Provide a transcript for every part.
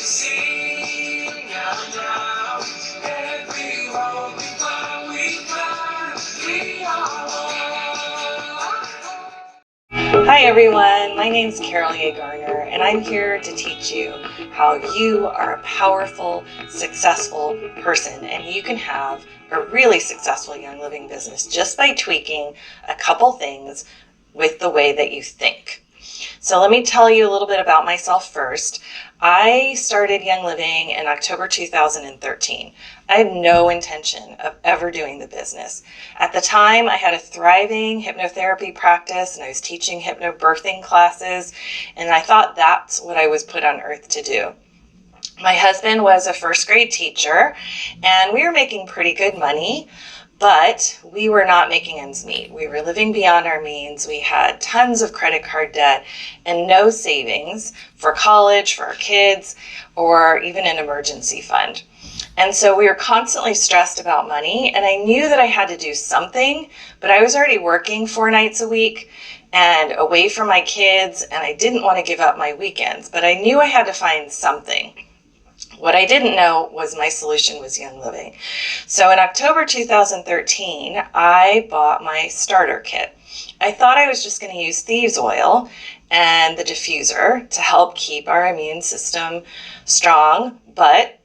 sing out loud. Every hope before we climb, we are one. Hi everyone, my name is YEH-GARNER, and I'm here to teach you how you are a powerful, successful person, and you can have a really successful young living business just by tweaking a couple things with the way that you think. So let me tell you a little bit about myself first. I started Young Living in October 2013. I had no intention of ever doing the business. At the time, I had a thriving hypnotherapy practice, and I was teaching hypnobirthing classes, and I thought that's what I was put on earth to do. My husband was a first grade teacher, and we were making pretty good money, but we were not making ends meet. We were living beyond our means. We had tons of credit card debt and no savings for college, for our kids, or even an emergency fund. And so we were constantly stressed about money, and I knew that I had to do something, but I was already working 4 nights a week and away from my kids, and I didn't want to give up my weekends, but I knew I had to find something. What I didn't know was my solution was Young Living. So in October 2013, I bought my starter kit. I thought I was just going to use thieves oil and the diffuser to help keep our immune system strong, but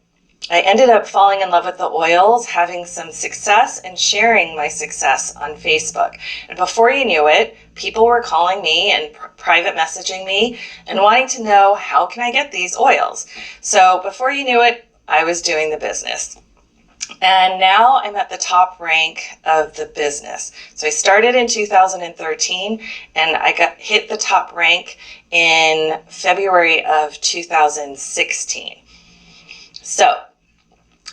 I ended up falling in love with the oils, having some success, and sharing my success on Facebook. And before you knew it, people were calling me and private messaging me and wanting to know, how can I get these oils? So before you knew it, I was doing the business. And now I'm at the top rank of the business. So I started in 2013, and I hit the top rank in February of 2016. So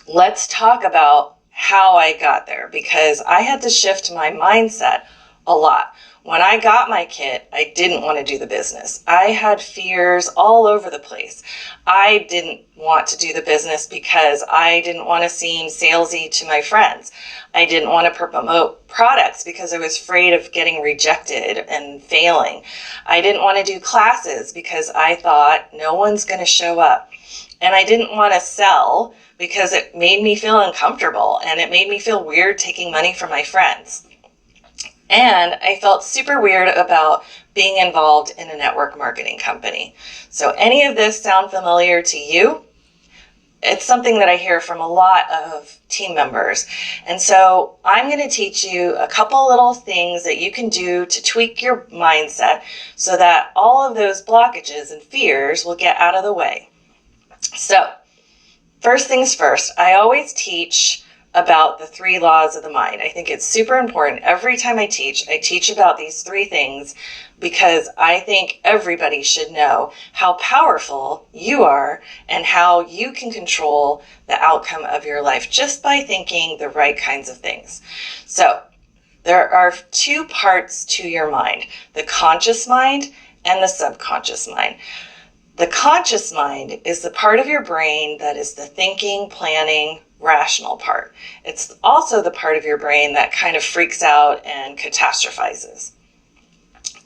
let's talk about how I got there, because I had to shift my mindset a lot. When I got my kit, I didn't want to do the business. I had fears all over the place. I didn't want to do the business because I didn't want to seem salesy to my friends. I didn't want to promote products because I was afraid of getting rejected and failing. I didn't want to do classes because I thought no one's going to show up. And I didn't want to sell because it made me feel uncomfortable and it made me feel weird taking money from my friends. And I felt super weird about being involved in a network marketing company. So any of this sound familiar to you? It's something that I hear from a lot of team members. And so I'm going to teach you a couple little things that you can do to tweak your mindset so that all of those blockages and fears will get out of the way. So first things first, I always teach about the 3 laws of the mind. I think it's super important. Every time I teach about these 3 things because I think everybody should know how powerful you are and how you can control the outcome of your life just by thinking the right kinds of things. So there are 2 parts to your mind, the conscious mind and the subconscious mind. The conscious mind is the part of your brain that is the thinking, planning, rational part. It's also the part of your brain that kind of freaks out and catastrophizes.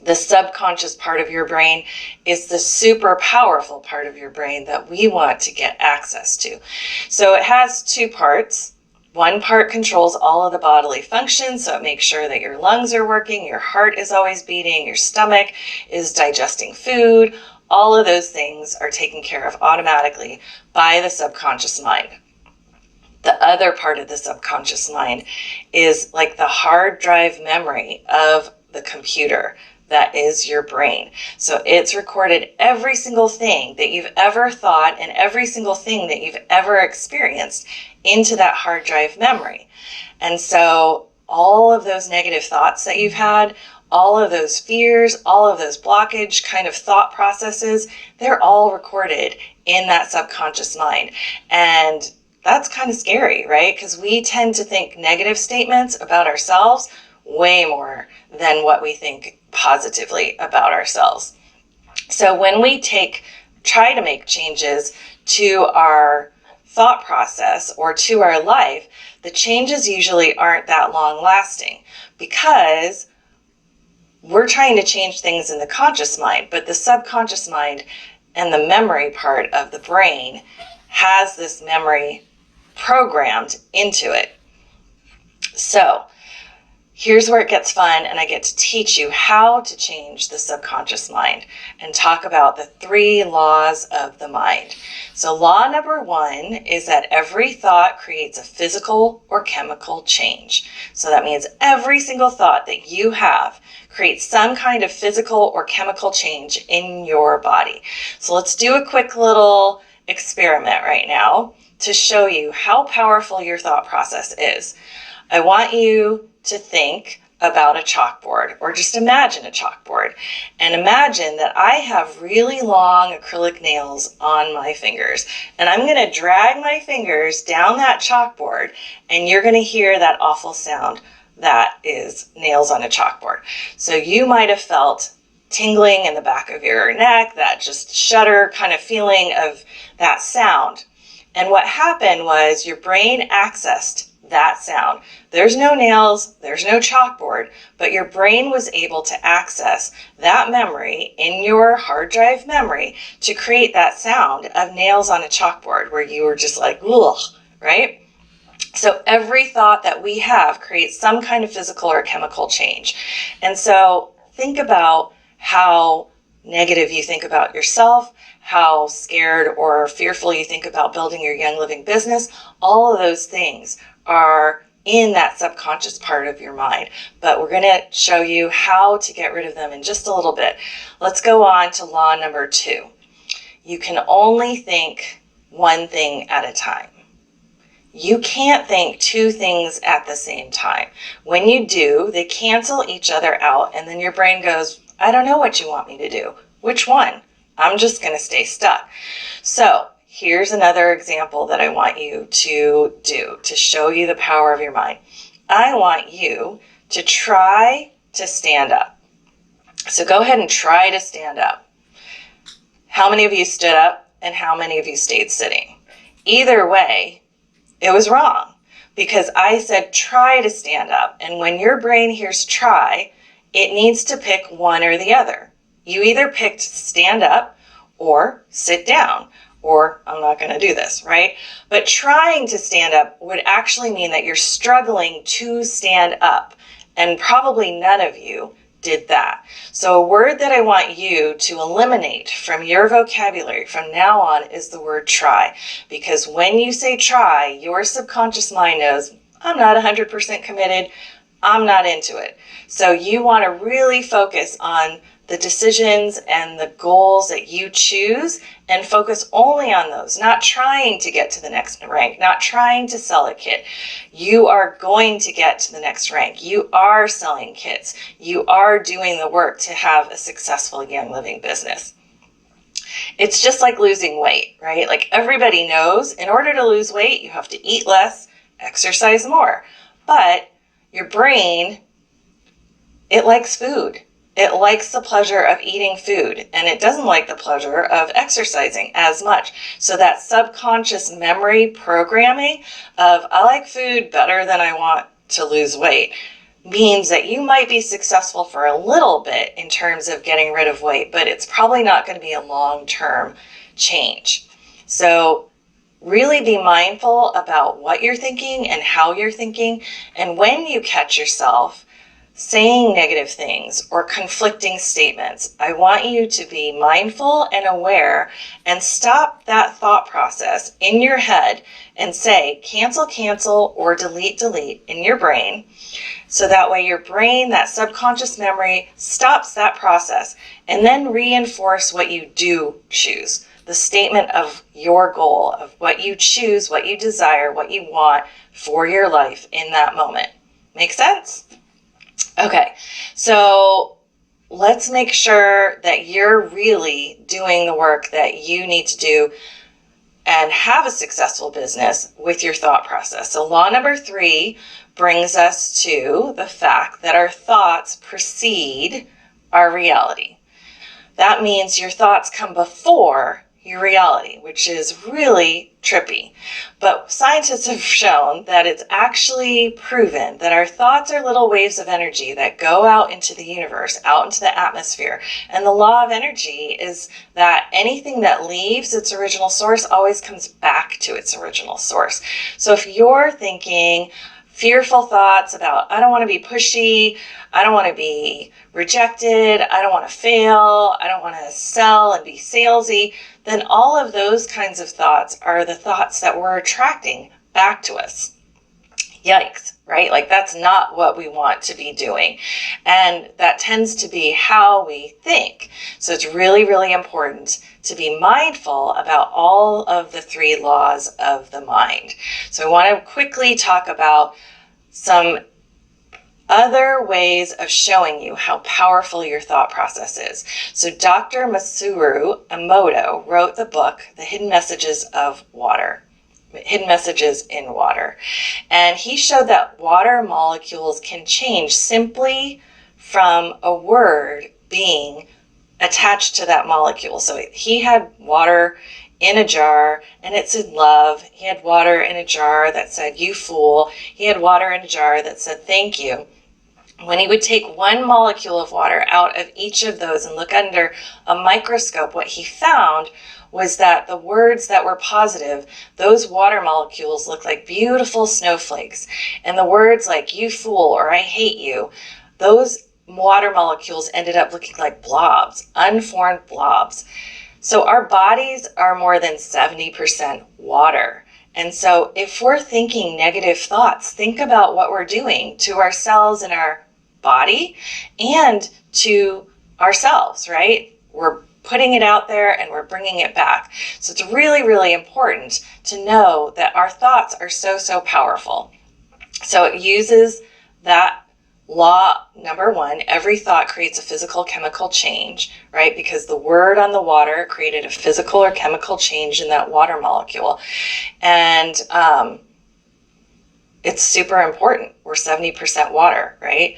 The subconscious part of your brain is the super powerful part of your brain that we want to get access to. So it has 2 parts. One part controls all of the bodily functions, so it makes sure that your lungs are working, your heart is always beating, your stomach is digesting food. All of those things are taken care of automatically by the subconscious mind. The other part of the subconscious mind is like the hard drive memory of the computer that is your brain. So it's recorded every single thing that you've ever thought and every single thing that you've ever experienced into that hard drive memory. And so all of those negative thoughts that you've had, all of those fears, all of those blockage kind of thought processes, they're all recorded in that subconscious mind. And that's kind of scary, right? Because we tend to think negative statements about ourselves way more than what we think positively about ourselves. So when we try to make changes to our thought process or to our life, the changes usually aren't that long lasting because we're trying to change things in the conscious mind, but the subconscious mind and the memory part of the brain has this memory programmed into it. So here's where it gets fun, and I get to teach you how to change the subconscious mind and talk about the 3 laws of the mind. So law number 1 is that every thought creates a physical or chemical change. So that means every single thought that you have creates some kind of physical or chemical change in your body. So let's do a quick little experiment right now to show you how powerful your thought process is. I want you to think about a chalkboard, or just imagine a chalkboard, and imagine that I have really long acrylic nails on my fingers, and I'm going to drag my fingers down that chalkboard, and you're going to hear that awful sound that is nails on a chalkboard. So you might have felt tingling in the back of your neck, that just shudder kind of feeling of that sound. And what happened was your brain accessed that sound. There's no nails, there's no chalkboard, but your brain was able to access that memory in your hard drive memory to create that sound of nails on a chalkboard where you were just like, ugh, right? So every thought that we have creates some kind of physical or chemical change. And so think about how negative you think about yourself, how scared or fearful you think about building your Young Living business. All of those things are in that subconscious part of your mind, but we're going to show you how to get rid of them in just a little bit. Let's go on to law number 2. You can only think one thing at a time. You can't think 2 things at the same time. When you do, they cancel each other out, and then your brain goes, I don't know what you want me to do. Which one? I'm just going to stay stuck. So here's another example that I want you to do to show you the power of your mind. I want you to try to stand up. So go ahead and try to stand up. How many of you stood up and how many of you stayed sitting? Either way, it was wrong because I said try to stand up. And when your brain hears try, it needs to pick one or the other. You either picked stand up or sit down, or I'm not going to do this, right? But trying to stand up would actually mean that you're struggling to stand up, and probably none of you did that. So a word that I want you to eliminate from your vocabulary from now on is the word try, because when you say try, your subconscious mind knows, I'm not 100% committed, I'm not into it. So you want to really focus on the decisions and the goals that you choose and focus only on those, not trying to get to the next rank, not trying to sell a kit. You are going to get to the next rank. You are selling kits. You are doing the work to have a successful Young Living business. It's just like losing weight, right? Like everybody knows in order to lose weight, you have to eat less, exercise more. But your brain, it likes food. It likes the pleasure of eating food, and it doesn't like the pleasure of exercising as much. So that subconscious memory programming of I like food better than I want to lose weight means that you might be successful for a little bit in terms of getting rid of weight, but it's probably not going to be a long-term change. So really be mindful about what you're thinking and how you're thinking, and when you catch yourself saying negative things or conflicting statements, I want you to be mindful and aware and stop that thought process in your head and say cancel, cancel, or delete, delete in your brain. So that way your brain, that subconscious memory, stops that process, and then reinforce what you do choose. The statement of your goal, of what you choose, what you desire, what you want for your life in that moment. Make sense? Okay, so let's make sure that you're really doing the work that you need to do and have a successful business with your thought process. So law number 3 brings us to the fact that our thoughts precede our reality. That means your thoughts come before your reality, which is really trippy. But scientists have shown that it's actually proven that our thoughts are little waves of energy that go out into the universe, out into the atmosphere. And the law of energy is that anything that leaves its original source always comes back to its original source. So if you're thinking fearful thoughts about, I don't want to be pushy, I don't want to be rejected, I don't want to fail, I don't want to sell and be salesy, then all of those kinds of thoughts are the thoughts that we're attracting back to us. Yikes, right? Like that's not what we want to be doing. And that tends to be how we think. So it's really, really important to be mindful about all of the 3 laws of the mind. So I want to quickly talk about some other ways of showing you how powerful your thought process is. So Dr. Masaru Emoto wrote the book, The Hidden Messages of Water. Hidden Messages in Water. And he showed that water molecules can change simply from a word being attached to that molecule. So he had water in a jar and it said love. He had water in a jar that said you fool. He had water in a jar that said thank you. When he would take one molecule of water out of each of those and look under a microscope, what he found was that the words that were positive, those water molecules looked like beautiful snowflakes. And the words like you fool or I hate you, those water molecules ended up looking like blobs, unformed blobs. So our bodies are more than 70% water. And so if we're thinking negative thoughts, think about what we're doing to ourselves and our body and to ourselves, right? We're putting it out there and we're bringing it back. So it's really, really important to know that our thoughts are so, so powerful. So it uses that law number 1, every thought creates a physical chemical change, right? Because the word on the water created a physical or chemical change in that water molecule. And it's super important. We're 70% water, right?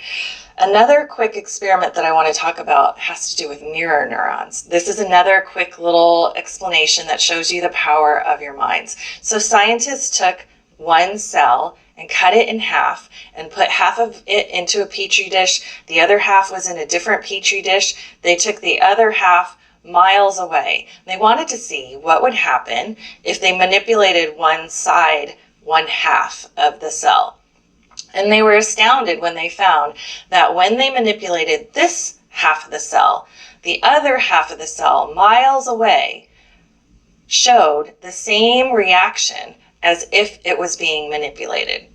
Another quick experiment that I want to talk about has to do with mirror neurons. This is another quick little explanation that shows you the power of your minds. So scientists took one cell and cut it in half and put half of it into a petri dish. The other half was in a different petri dish. They took the other half miles away. They wanted to see what would happen if they manipulated one side, one half of the cell. And they were astounded when they found that when they manipulated this half of the cell, the other half of the cell miles away showed the same reaction as if it was being manipulated,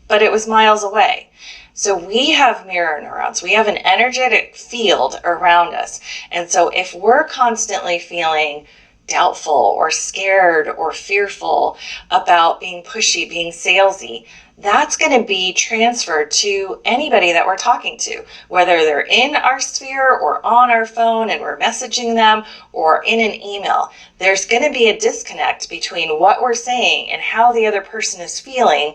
but it was miles away. So we have mirror neurons. We have an energetic field around us. And so if we're constantly feeling doubtful or scared or fearful about being pushy, being salesy, that's going to be transferred to anybody that we're talking to, whether they're in our sphere or on our phone and we're messaging them or in an email. There's going to be a disconnect between what we're saying and how the other person is feeling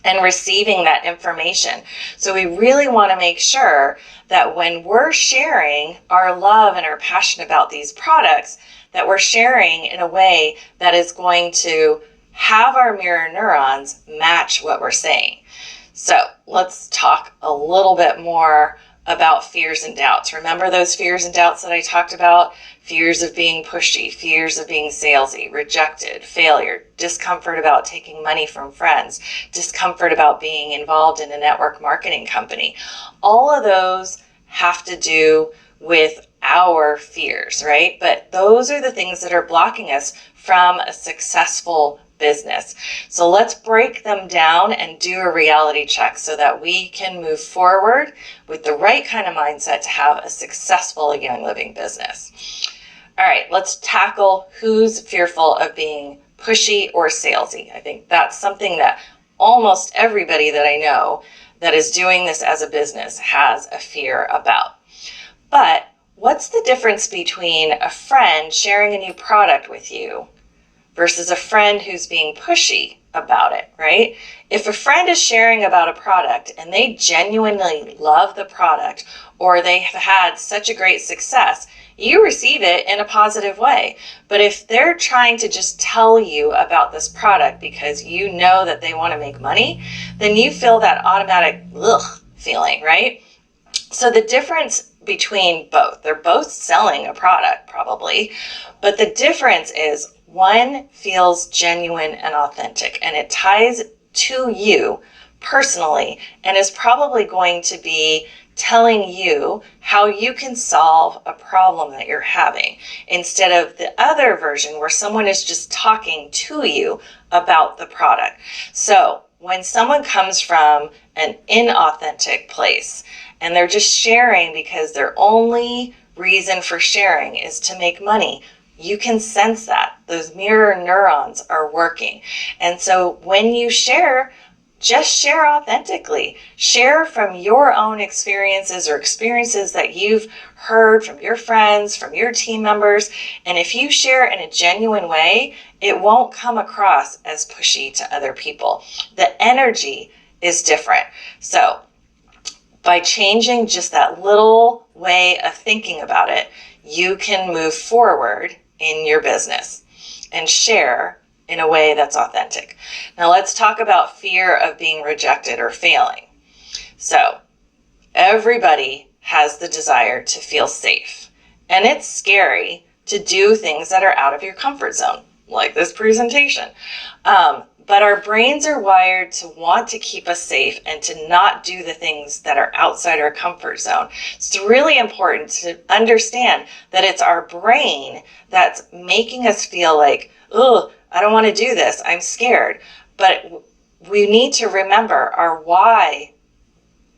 and receiving that information. So we really want to make sure that when we're sharing our love and our passion about these products, that we're sharing in a way that is going to have our mirror neurons match what we're saying. So let's talk a little bit more about fears and doubts. Remember those fears and doubts that I talked about? Fears of being pushy, fears of being salesy, rejected, failure, discomfort about taking money from friends, discomfort about being involved in a network marketing company. All of those have to do with our fears, right? But those are the things that are blocking us from a successful business. So let's break them down and do a reality check so that we can move forward with the right kind of mindset to have a successful Young Living business. All right, let's tackle who's fearful of being pushy or salesy. I think that's something that almost everybody that I know that is doing this as a business has a fear about. But what's the difference between a friend sharing a new product with you versus a friend who's being pushy about it, right? If a friend is sharing about a product and they genuinely love the product or they have had such a great success, you receive it in a positive way. But if they're trying to just tell you about this product because you know that they want to make money, then you feel that automatic ugh feeling, right? So the difference between both, they're both selling a product probably, but the difference is one feels genuine and authentic, and it ties to you personally and is probably going to be telling you how you can solve a problem that you're having, instead of the other version where someone is just talking to you about the product. So when someone comes from an inauthentic place and they're just sharing because their only reason for sharing is to make money, you can sense that. Those mirror neurons are working. And so when you share, just share authentically. Share from your own experiences or experiences that you've heard from your friends, from your team members. And if you share in a genuine way, it won't come across as pushy to other people. The energy is different. So by changing just that little way of thinking about it, you can move forward in your business and share in a way that's authentic. Now let's talk about fear of being rejected or failing. So everybody has the desire to feel safe, and it's scary to do things that are out of your comfort zone, like this presentation. But our brains are wired to want to keep us safe and to not do the things that are outside our comfort zone. It's really important to understand that it's our brain that's making us feel like, oh, I don't want to do this, I'm scared. But we need to remember our why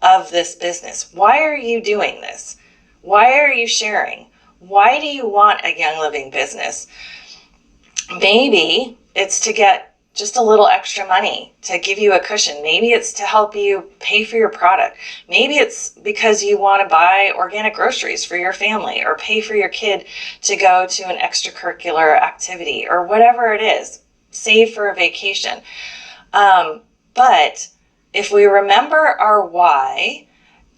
of this business. Why are you doing this? Why are you sharing? Why do you want a Young Living business? Maybe it's to get just a little extra money to give you a cushion. Maybe it's to help you pay for your product. Maybe it's because you want to buy organic groceries for your family, or pay for your kid to go to an extracurricular activity, or whatever it is. Save for a vacation. But if we remember our why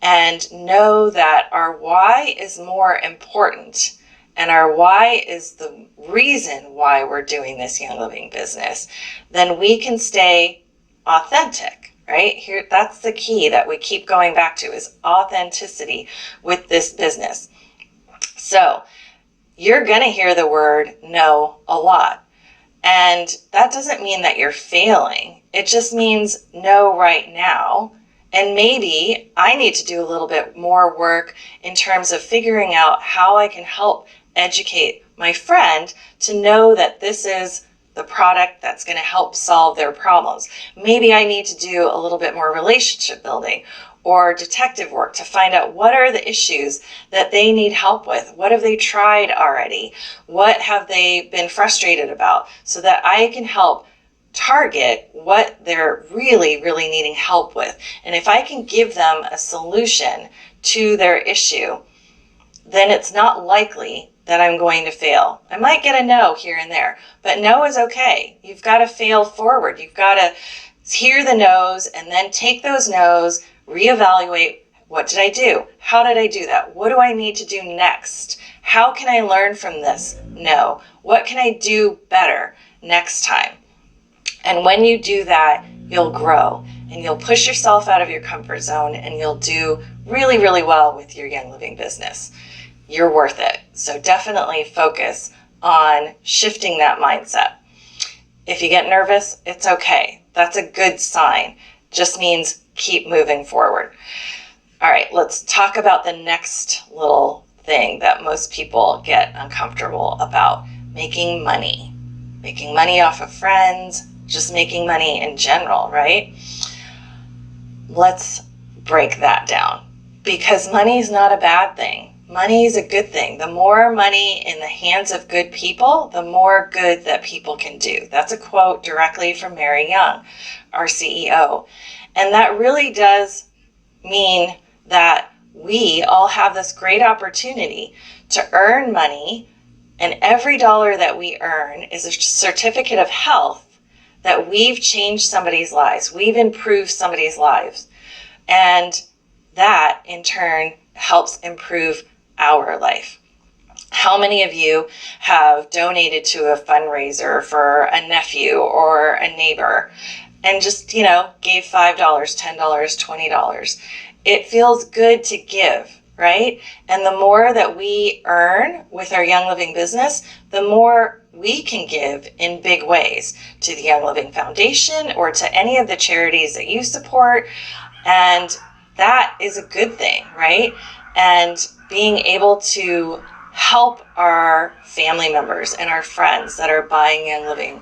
and know that our why is more important, and our why is the reason why we're doing this Young Living business, then we can stay authentic, right? Here, that's the key that we keep going back to, is authenticity with this business. So you're going to hear the word no a lot. And that doesn't mean that you're failing. It just means no right now. And maybe I need to do a little bit more work in terms of figuring out how I can help educate my friend to know that this is the product that's going to help solve their problems. Maybe I need to do a little bit more relationship building or detective work to find out what are the issues that they need help with. What have they tried already? What have they been frustrated about? So that I can help target what they're really, really needing help with. And if I can give them a solution to their issue, then it's not likely that I'm going to fail. I might get a no here and there, but no is okay. You've got to fail forward. You've got to hear the no's and then take those no's, reevaluate. What did I do? How did I do that? What do I need to do next? How can I learn from this? No. What can I do better next time? And when you do that, you'll grow and you'll push yourself out of your comfort zone, and you'll do really, really well with your Young Living business. You're worth it. So definitely focus on shifting that mindset. If you get nervous, it's okay. That's a good sign. Just means keep moving forward. All right, let's talk about the next little thing that most people get uncomfortable about: making money. Making money off of friends, just making money in general, right? Let's break that down, because money is not a bad thing. Money is a good thing. The more money in the hands of good people, the more good that people can do. That's a quote directly from Mary Young, our CEO. And that really does mean that we all have this great opportunity to earn money, and every dollar that we earn is a certificate of health that we've changed somebody's lives. We've improved somebody's lives. And that in turn helps improve our life. How many of you have donated to a fundraiser for a nephew or a neighbor and just, gave $5, $10, $20? It feels good to give, right? And the more that we earn with our Young Living business, the more we can give in big ways to the Young Living Foundation or to any of the charities that you support. And that is a good thing, right? And being able to help our family members and our friends that are buying Young Living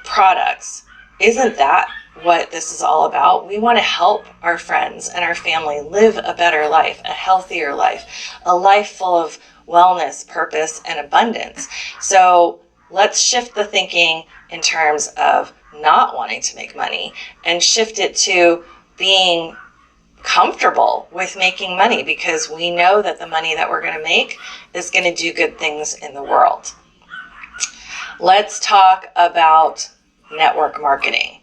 products. Isn't that what this is all about? We want to help our friends and our family live a better life, a healthier life, a life full of wellness, purpose, and abundance. So let's shift the thinking in terms of not wanting to make money and shift it to being comfortable with making money, because we know that the money that we're going to make is going to do good things in the world. Let's talk about network marketing.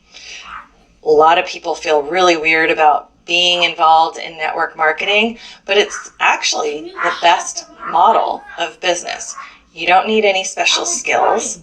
A lot of people feel really weird about being involved in network marketing, but it's actually the best model of business. You don't need any special skills.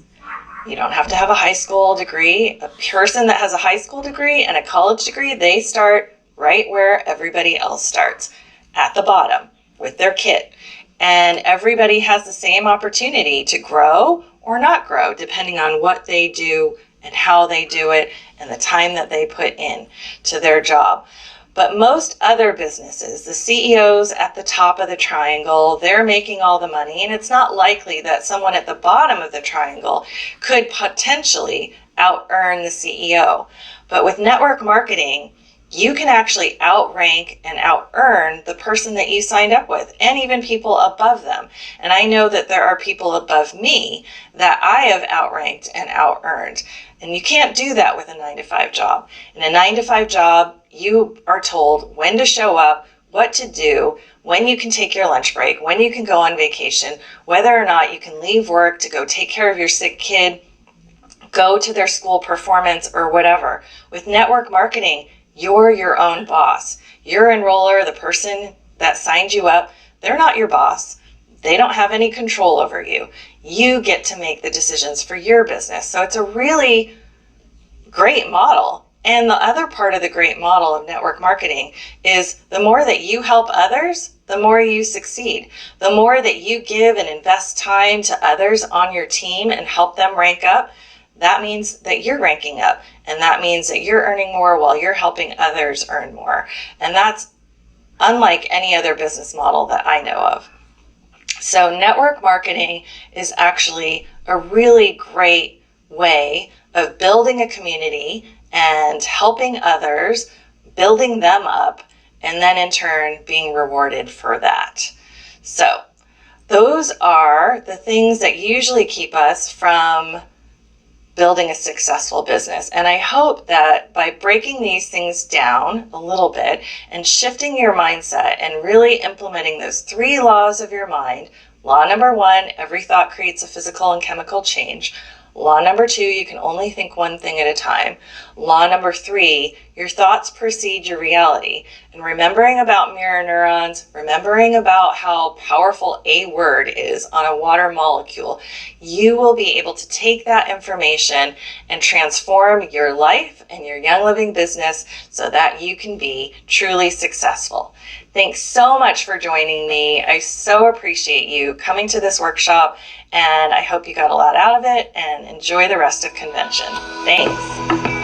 You don't have to have a high school degree. A person that has a high school degree and a college degree, they start right where everybody else starts, at the bottom with their kit. And everybody has the same opportunity to grow or not grow, depending on what they do and how they do it and the time that they put in to their job. But most other businesses, the CEOs at the top of the triangle, they're making all the money, and it's not likely that someone at the bottom of the triangle could potentially out-earn the CEO. But with network marketing, you can actually outrank and out-earn the person that you signed up with, and even people above them. And I know that there are people above me that I have outranked and out-earned. And you can't do that with a 9-to-5 job. In a 9-to-5 job, you are told when to show up, what to do, when you can take your lunch break, when you can go on vacation, whether or not you can leave work to go take care of your sick kid, go to their school performance, or whatever. With network marketing, you're your own boss. Your enroller, the person that signed you up, they're not your boss. They don't have any control over you. You get to make the decisions for your business. So it's a really great model. And the other part of the great model of network marketing is the more that you help others, the more you succeed. The more that you give and invest time to others on your team and help them rank up, that means that you're ranking up. And that means that you're earning more while you're helping others earn more. And that's unlike any other business model that I know of. So network marketing is actually a really great way of building a community and helping others, building them up, and then in turn being rewarded for that. So those are the things that usually keep us from building a successful business. And I hope that by breaking these things down a little bit and shifting your mindset and really implementing those 3 laws of your mind, law number 1, every thought creates a physical and chemical change. Law number 2, you can only think one thing at a time. Law number 3, your thoughts precede your reality. And remembering about mirror neurons, remembering about how powerful a word is on a water molecule, you will be able to take that information and transform your life and your Young Living business so that you can be truly successful. Thanks so much for joining me. I so appreciate you coming to this workshop, and I hope you got a lot out of it and enjoy the rest of convention. Thanks.